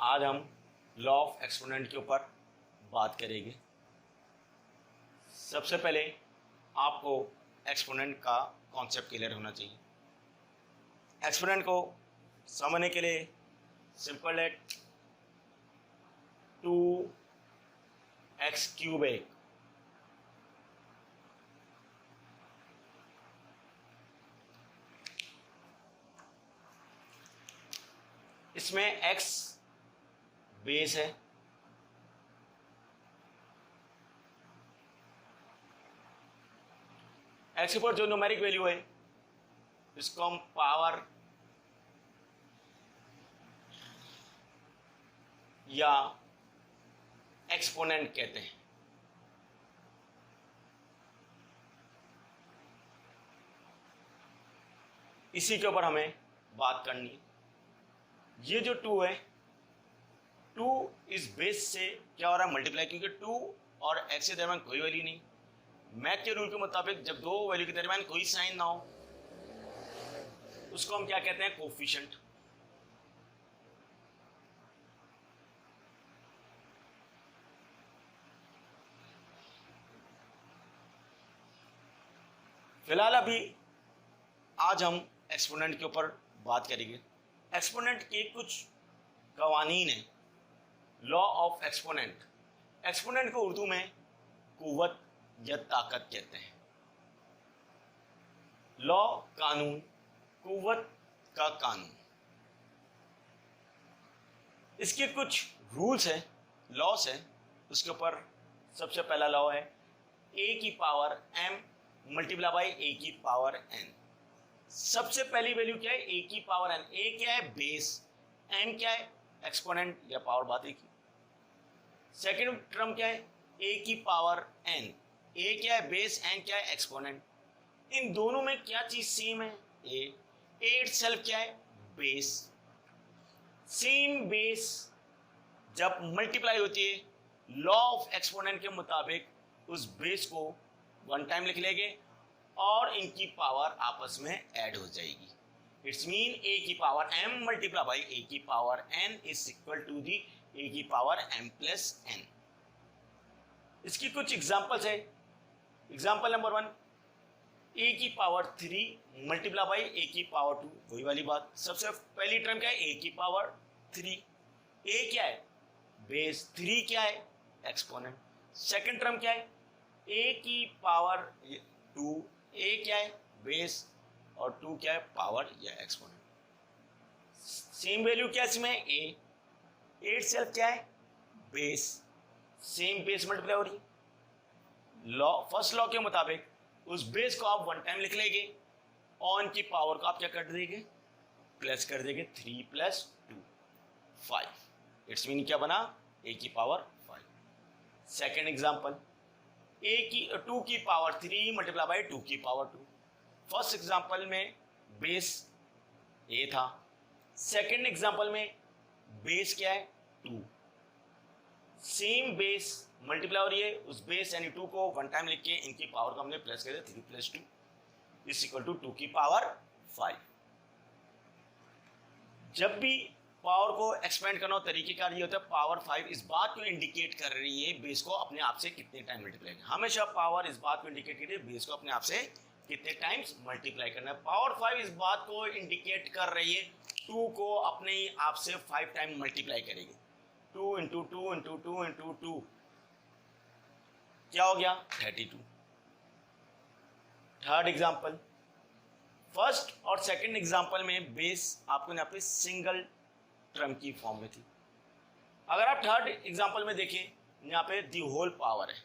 आज हम law of exponent के ऊपर बात करेंगे। सबसे पहले आपको एक्सपोनेंट का कॉन्सेप्ट क्लियर होना चाहिए। एक्सपोनेंट को समझने के लिए सिंपल है 2x³ है। इसमें x बेस है, x के ऊपर जो न्यूमेरिक वैल्यू है इसको हम पावर या एक्सपोनेंट कहते हैं। इसी के ऊपर हमें बात करनी है। ये जो 2 है, 2 इस बेस से क्या हो रहा है मल्टीप्लाई, क्योंकि 2 और x के दरम्यान कोई वैल्यू नहीं। मैथ के रूल के मुताबिक जब दो वैल्यू के दरम्यान कोई साइन ना हो उसको हम क्या कहते हैं, कोफिशिएंट। फिलहाल अभी आज हम एक्सपोनेंट के ऊपर बात करेंगे। एक्सपोनेंट के कुछ कवानीन है, लॉ ऑफ एक्सपोनेंट। एक्सपोनेंट को उर्दू में कुव्वत या ताकत कहते हैं। लॉ कानून, कुव्वत का कानून। इसके कुछ रूल्स है, लॉस है। उसके ऊपर सबसे पहला लॉ है a की power m multiply by a की पावर n। सबसे पहली वैल्यू क्या है, a की पावर n। a क्या है, बेस। n क्या है, एक्सपोनेंट या पावर, बात एक ही। सेकेंड टर्म क्या है, a की पावर n। a क्या है, बेस। n क्या है, एक्सपोनेंट। इन दोनों में क्या चीज सेम है, a इटसेल्फ क्या है, बेस। सेम बेस जब मल्टीप्लाई होती है लॉ ऑफ एक्सपोनेंट के मुताबिक उस बेस को वन टाइम लिख लेंगे और इनकी पावर आपस में ऐड हो जाएगी। इट्स मीन a की power m multiply by a की power n is equal to the a की पावर m प्लस n। इसकी कुछ एग्जांपल्स है। एग्जांपल नंबर 1, a की पावर 3 मल्टीप्लाई बाई a की पावर 2। वही वाली बात, सबसे पहली टर्म क्या है, a की पावर 3। a क्या है, बेस। 3 क्या है, एक्सपोनेंट। सेकंड टर्म क्या है, a की पावर 2। a क्या है, बेस, और 2 क्या है, पावर या एक्सपोनेंट। सेम वैल्यू क्या है इसमें, a इटसेल्फ क्या है, बेस। सेम बेस मल्टीप्लाई हो रही। लॉ, फर्स्ट लॉ के मुताबिक उस बेस को आप वन टाइम लिख लेंगे और इनकी पावर को आप क्या कर देंगे, प्लस कर देंगे। 3 प्लस 2 5। इट्स मीन क्या बना, a की पावर 5। सेकेंड एग्जाम्पल, 2 की पावर 3 मल्टीप्लाई बाई 2 की पावर 2। फर्स्ट एग्जाम्पल में बेस a था, सेकेंड एग्जाम्पल में बेस क्या है, 2। सेम बेस मल्टीप्लाई हो रही है, उस बेस यानी 2 को वन टाइम लिख के इनकी पावर को हमने प्लस कर दिया। 3 प्लस 2 इज इक्वल टू 2 की पावर 5। जब भी पावर को एक्सपेंड करना हो तरीकेकार ये होता है, पावर 5 इस बात को इंडिकेट कर रही है बेस को अपने आप से कितने टाइम मल्टीप्लाई करना। हमेशा पावर इस बात को इंडिकेट कर रही है बेस को अपने आप से कितने टाइम्स मल्टीप्लाई करना है। पावर 5 इस बात को इंडिकेट कर रही है 2 को अपने ही आप से 5 टाइम मल्टीप्लाई करेगी। 2 इंटू 2 इंटू 2 इंटू 2 क्या हो गया, 32। थर्ड एग्जाम्पल, फर्स्ट और सेकंड एग्जाम्पल में बेस आपको यहाँ पे सिंगल टर्म की फॉर्म में थी। अगर आप थर्ड एग्जाम्पल में देखें, यहाँ पे दी होल पावर है।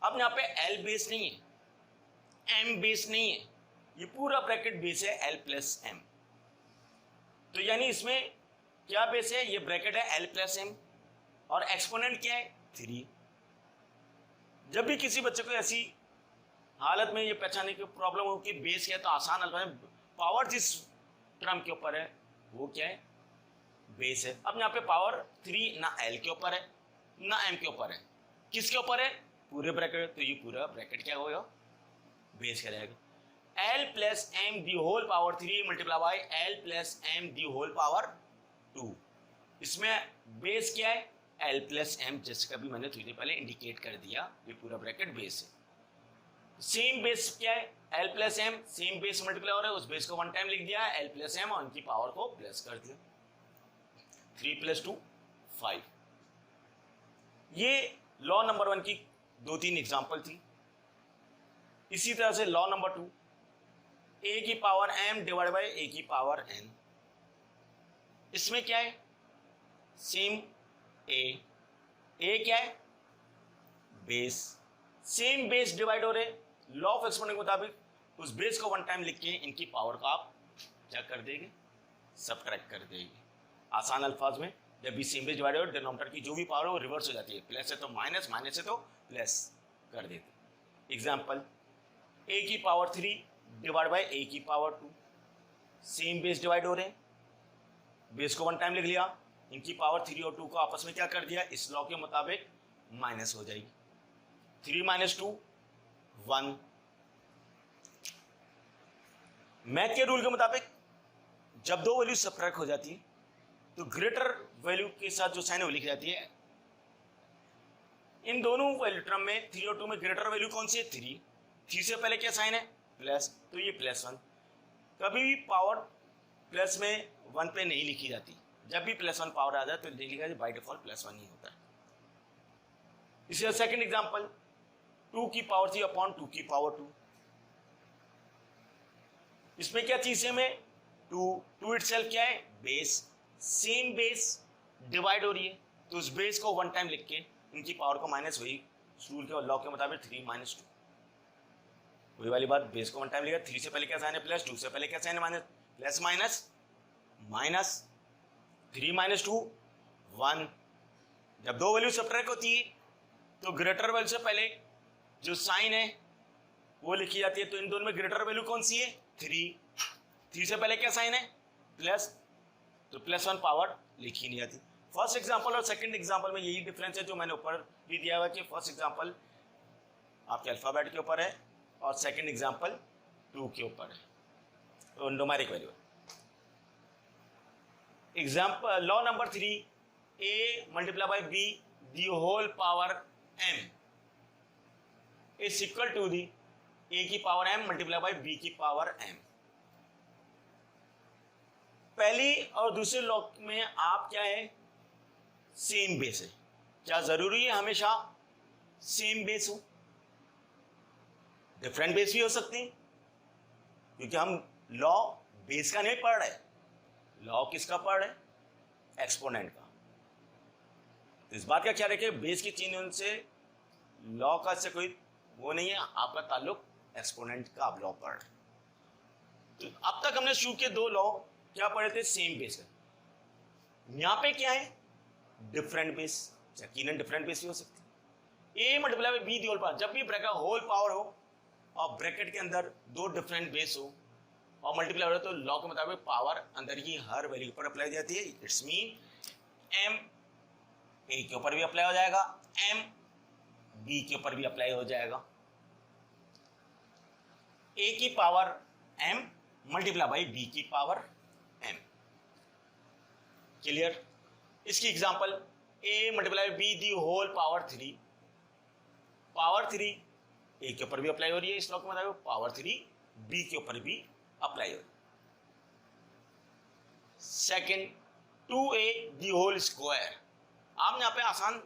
अब यहाँ पे L बेस नहीं है, M बेस नहीं है, ये पूरा ब्रैकेट बेस है L प्लस M। तो यानी इसमें क्या बेस है, ये ब्रैकेट है L प्लस M और एक्सपोनेंट क्या है, 3। जब भी किसी बच्चे को ऐसी हालत में ये पहचानने की प्रॉब्लम हो कि बेस क्या है, तो आसान अल्फाज में पावर जिस टर्म के ऊपर है वो क्या है, बेस है। अब यहाँ पे पावर 3 ना L के ऊपर है ना M के ऊपर है, किसके ऊपर है, पूरे ब्रैकेट। तो ये पूरा ब्रैकेट क्या होगा, बेस क्या रहेगा, L plus M the whole power 3 multiply by L plus M the whole power 2। इसमें बेस क्या है, एल प्लस एम, जैसे कभी मैंने थोड़ी देर पहले इंडिकेट कर दिया, ये पूरा ब्रैकेट बेस है। सेम बेस क्या है, L plus M, same base multiply हो रहा है, उस बेस को वन टाइम लिख दिया, एल प्लस एम, और उनकी पावर को प्लस कर दिया, 3 + 2 5। ये लॉ नंबर 1 की 2-3 एग्जाम्पल थी। इसी तरह से लॉ नंबर 2, ए की पावर m डिवाइड बाई ए की पावर n। इसमें क्या है, सेम ए क्या है, बेस, सेम बेस डिवाइड हो रहे, लॉ ऑफ एक्सपोनेंट के मुताबिक उस बेस को वन टाइम लिख के इनकी पावर को आप क्या कर देंगे, सबट्रैक्ट कर देंगे। आसान अल्फाज में जब भी सेम बेस डिवाइड हो, डिनोमिनेटर की जो भी पावर है वो रिवर्स हो जाती है, प्लस है तो माइनस, माइनस है तो प्लस कर देते। एग्जाम्पल, ए की पावर 3 डिवाइड बाई ए की पावर 2, सेम बेस डिवाइड हो रहे हैं, बेस को वन टाइम लिख लिया, इनकी पावर 3 और 2 को आपस में क्या कर दिया, इस लॉ के मुताबिक माइनस हो जाएगी, 3 - 2 1। मैथ के रूल के मुताबिक जब दो वैल्यू सबट्रैक्ट हो जाती है तो ग्रेटर वैल्यू के साथ जो साइन है वो लिखी जाती है। इन दोनों वैल्यू टर्म में 3 और 2 में ग्रेटर वैल्यू कौन सी है, 3 से पहले क्या साइन है, प्लस, तो ये +1। कभी भी पावर प्लस में 1 पे नहीं लिखी जाती, जब भी +1 पावर आ जाए तो लिखा जाए बाय डिफॉल्ट +1 ही होता है। इसी सेकंड एग्जांपल, 2 की पावर 3 अपॉन 2 की पावर 2। इसमें क्या चीज है, हमें 2 इटसेल्फ क्या है, बेस, सेम बेस डिवाइड हो रही है, तो उस बेस को वन टाइम लिख के इनकी पावर को माइनस, वही रूल के लॉ के मुताबिक 3 - 2, वही वाली बात, बेस को वन टाइम लिखा, 3 से पहले क्या साइन है प्लस, 2 से पहले क्या साइन है माइनस, प्लस माइनस माइनस, 3 - 2 1। जब दो वैल्यू सबट्रैक्ट होती है तो ग्रेटर वैल्यू से पहले जो साइन है वो लिखी जाती है, तो इन दोनों में ग्रेटर वैल्यू कौन सी है, 3 से पहले क्या साइन है, प्लस, तो +1 पावर लिखी नहीं जाती। फर्स्ट एग्जांपल और सेकंड एग्जांपल में यही डिफरेंस है जो मैंने ऊपर भी दिया हुआ कि फर्स्ट एग्जांपल आपके अल्फाबेट के ऊपर है और सेकंड एग्जांपल 2 के ऊपर है, numeric value. Example law number 3, a multiplied by b the whole power m is equal to the a की power m multiplied by b की पावर m। पहली और दूसरे लॉ में आप क्या है, सेम बेस है। क्या जरूरी है हमेशा सेम बेस हो, डिफरेंट बेस भी हो सकते हैं, क्योंकि हम लॉ बेस का नहीं पढ़ रहे, लॉ किसका पढ़ रहे, एक्सपोनेंट का। तो इस बात का ख्याल रखिए, बेस की चिन्ह से लॉ का से कोई वो नहीं है, आपका ताल्लुक एक्सपोनेंट का आप लॉ पढ़ रहे। तो अब तक हमने शुरू के 2 लॉ क्या पढ़े थे, सेम बेस का। यहां पे क्या है, डिफरेंट बेस, यकीनन डिफरेंट बेस भी हो सकती है। A multiply by B the whole power, जब भी ब्रैकेट होल पावर हो और ब्रैकेट के अंदर 2 डिफरेंट बेस हो और मल्टीप्लाई हो रहा है, तो लॉ के मुताबिक पावर अंदर की हर वैल्यू पर अप्लाई हो जाती है। इट्स मीन m ए के ऊपर भी अप्लाई हो जाएगा, m बी के ऊपर भी अप्लाई हो जाएगा। a की power m multiply by b की पावर m। क्लियर। इसकी example, a multiply B the whole power 3, power 3 a के ऊपर भी अप्लाई हो रही है, इस लॉ के मुताबिक पावर 3 b के ऊपर भी अप्लाई हो रही है। Second, 2a the whole square. आप यहाँ पे आसान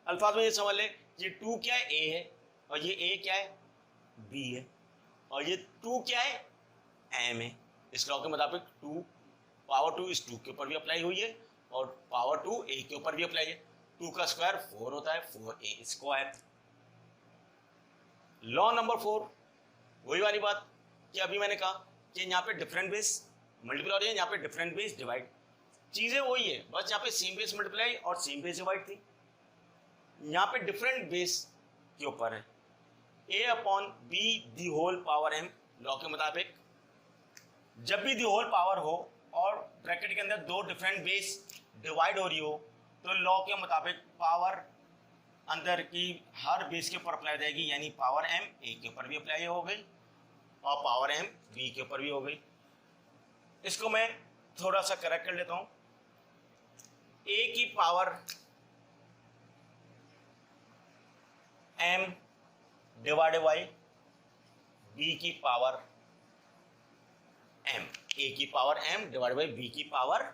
अल्फाज में ये समझ ले, ये 2 क्या है, a है, और ये a क्या है, b है, और ये 2 क्या है, m है। इस लॉ के मुताबिक 2 पावर 2 इस 2 के ऊपर भी अप्लाई हुई है और पावर 2 a के ऊपर भी अप्लाई है। 2 का स्क्वायर 4 होता है, 4a स्क्वायर। लॉ नंबर 4, वही वाली बात कि अभी मैंने कहा कि यहाँ पे डिफरेंट बेस मल्टीप्लाई हो रही है, यहाँ पे डिफरेंट बेस डिवाइड, चीजें वही है, बस यहाँ पे सेम बेस मल्टीप्लाई और सेम बेस डिवाइड थी। यहाँ पे डिफरेंट बेस के ऊपर है, a upon B the whole power m। Law के मुताबिक जब भी दी होल पावर हो और ब्रैकेट के अंदर 2 डिफरेंट बेस डिवाइड हो रही हो, तो लॉ के मुताबिक पावर अंदर की हर बेस के ऊपर अप्लाई हो जाएगी, यानी पावर m a के ऊपर भी अप्लाई हो गई और पावर m b के ऊपर भी हो गई। इसको मैं थोड़ा सा करेक्ट कर लेता हूँ। ए की power m divided by b की पावर m, a की power m divided by b की power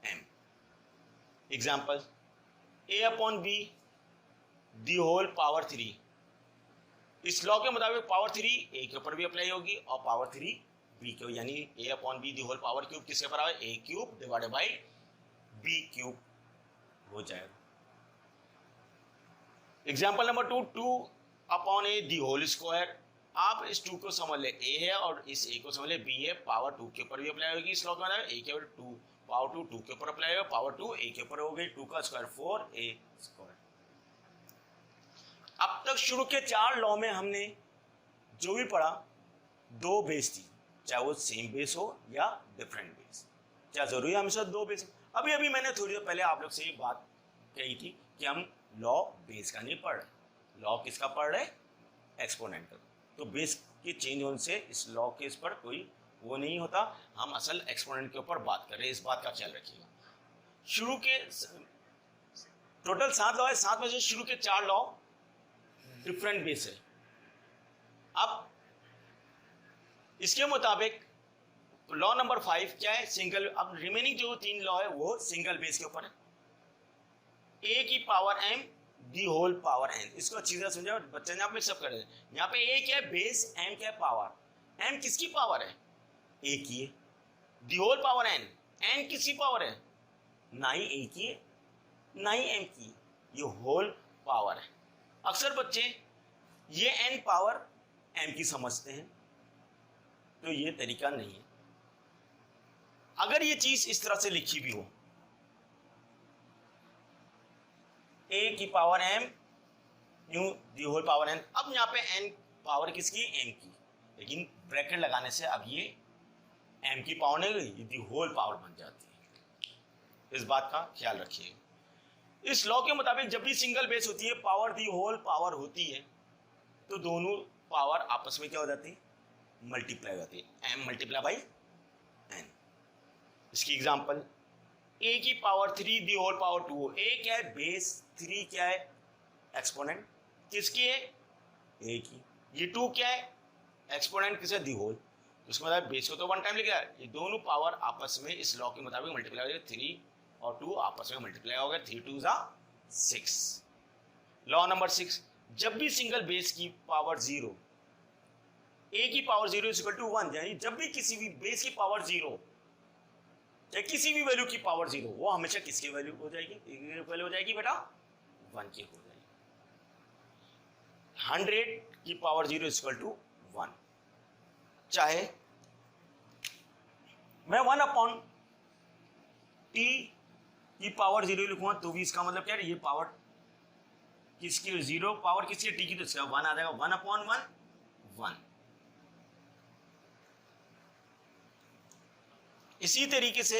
m। Example a upon b the whole power 3। इस लॉ के मुताबिक पावर 3 a के ऊपर भी अप्लाई होगी और पावर 3 b के, यानी a upon b the whole power cube किसके बराबर है, a cube divided by b cube हो जाएगा। Example number 2, 2 upon a the whole square. आप इस 2 को समझ ले a है और इस a को समझ ले b है, पावर 2 के ऊपर भी अप्लाई होगी। इस लॉ के मुताबिक a के ऊपर 2 पावर 2 के ऊपर अप्लाई होगा, पावर 2 a के ऊपर हो गई, 2 का स्क्वायर 4a स्क्वायर। अब तक शुरू के 4 लॉ में हमने जो भी पढ़ा 2 बेस थी, चाहे वो सेम बेस हो या डिफरेंट बेस, चाहे जरूरी हमेशा 2 बेस। अभी अभी मैंने थोड़ी देर पहले आप लोग से एक बात कही थी कि हम लॉ बेस का नहीं पढ़ रहे, लॉ किसका पढ़ रहे, एक्सपोनेंट का। तो बेस के चेंज होने से इस लॉ के इस पर कोई वो नहीं होता, हम असल एक्सपोनेंट के ऊपर बात कर रहे हैं, इस बात का ख्याल रखिएगा। शुरू के टोटल 7 लॉ है, 7 में से शुरू के 4 लॉ डिफरेंट बेस है। अब इसके मुताबिक लॉ नंबर 5 क्या है, सिंगल। अब रिमेनिंग जो 3 लॉ है वो सिंगल बेस के ऊपर है। a की power m the whole power n, इसको अच्छी तरह समझाओ, बच्चे ने आप मिक्सअप कर रहे। यहाँ पे a क्या है बेस, m क्या है पावर। m किसकी पावर है, a की है। The whole power n, n किसकी पावर है, ना ही a की है ना ही m की, ये होल पावर है। अक्सर बच्चे ये n पावर m की समझते हैं, तो ये तरीका नहीं है। अगर ये चीज इस तरह से लिखी भी हो, a की power m new the whole power n, अब यहाँ पे n पावर किसकी, m की, लेकिन ब्रैकेट लगाने से अब ये m की पावर नहीं गई, ये दी होल पावर बन जाती है। इस बात का ख्याल रखिए। इस लॉ के मुताबिक जब भी सिंगल बेस होती है, पावर दी होल पावर होती है, तो दोनों पावर आपस में क्या हो जाती है, मल्टीप्लाई हो जाती है, m मल्टीप्लाई बाई n। इसकी एग्जांपल a की power 3 the whole power 2, a क्या है बेस, 3 क्या है एक्सपोनेंट, किसकी है, a की। ये 2 क्या है एक्सपोनेंट, किसे, दी होल। उसके मतलब बेस को तो 1 टाइम लिखा है, ये दोनों पावर आपस में इस लॉ के मुताबिक मल्टीप्लाई हो जाएगी, 3 और 2 आपस में मल्टीप्लाई हो गए, 3 2 6। लॉ नंबर 6, जब भी सिंगल बेस की पावर 0, a की पावर 0 इज इक्वल टू 1, यानी जब भी किसी भी बेस की पावर 0 या किसी भी वैल्यू की पावर 0, वो हमेशा किसकी वैल्यू हो जाएगी, वैल्यू हो जाएगी बेटा 1 की हो जाएगी। 100 की पावर 0 इज इक्वल टू 1, चाहे मैं 1 अपॉन t की पावर 0 लिखूंगा तो भी इसका मतलब क्या है, ये पावर किसकी, 0 पावर किसकी, t की, तो इसका 1 आ जाएगा, 1 अपॉन 1 1। इसी तरीके से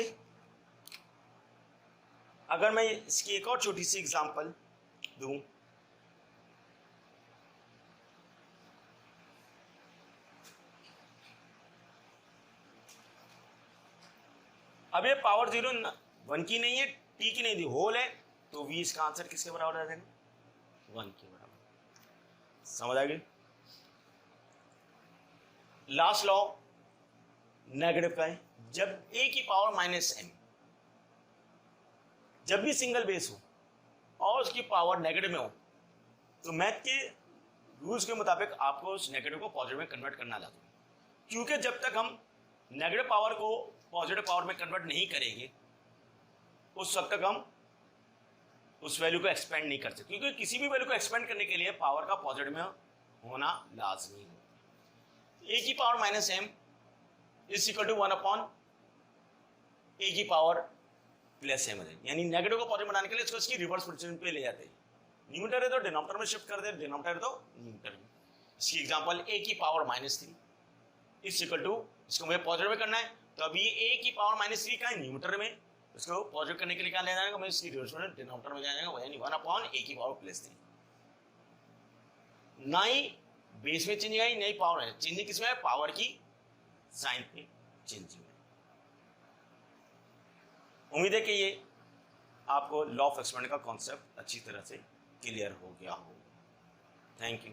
अगर मैं इसकी एक और छोटी सी एग्जांपल दूं, अब ये पावर 0 1 की नहीं है, t की नहीं दी, होल है, तो v इसका आंसर किसके बराबर आ जाएगा, 1 के बराबर। समझ आ गई। लास्ट लॉ नेगेटिव का है, जब a की पावर -m, जब भी सिंगल बेस हो और उसकी पावर नेगेटिव में हो, तो मैथ के रूल्स के मुताबिक आपको उस नेगेटिव को पॉजिटिव में कन्वर्ट करना लाता है, क्योंकि जब तक हम नेगेटिव पावर को पॉजिटिव पावर में कन्वर्ट नहीं करेंगे उस वक्त तक हम उस वैल्यू को एक्सपेंड नहीं कर सकते, क्योंकि किसी भी वैल्यू को एक्सपेंड करने के लिए पावर का पॉजिटिव में होना लाजमी है। a की power -m is equal to 1 upon a की पावर +m है, यानी नेगेटिव को पॉजिटिव बनाने के लिए इसको इसकी रिवर्स पोजीशन पे ले जाते हैं, न्यूमरेटर है तो डिनोमिनेटर में शिफ्ट कर दे, डिनोमिनेटर तो न्यूमरेटर में। इसकी एग्जांपल a की पावर -3 इज इक्वल टू, इसको मुझे पॉजिटिव में करना है, तो अभी a की पावर -3 का है न्यूमरेटर में, इसको पॉजिटिव करने के लिए क्या लेना है, मैं इसकी रिवर्स में डिनोमिनेटर में जाएगा, यानी 1 अपॉन a की पावर +3। ना ही बेस में चेंजिंग आई, नहीं पावर है, चेंजिंग किसमें है, पावर की साइन पे चेंजिंग है। उम्मीद है कि ये आपको लॉ ऑफ एक्सपेरिमेंट का कॉन्सेप्ट अच्छी तरह से क्लियर हो गया हो। Thank you.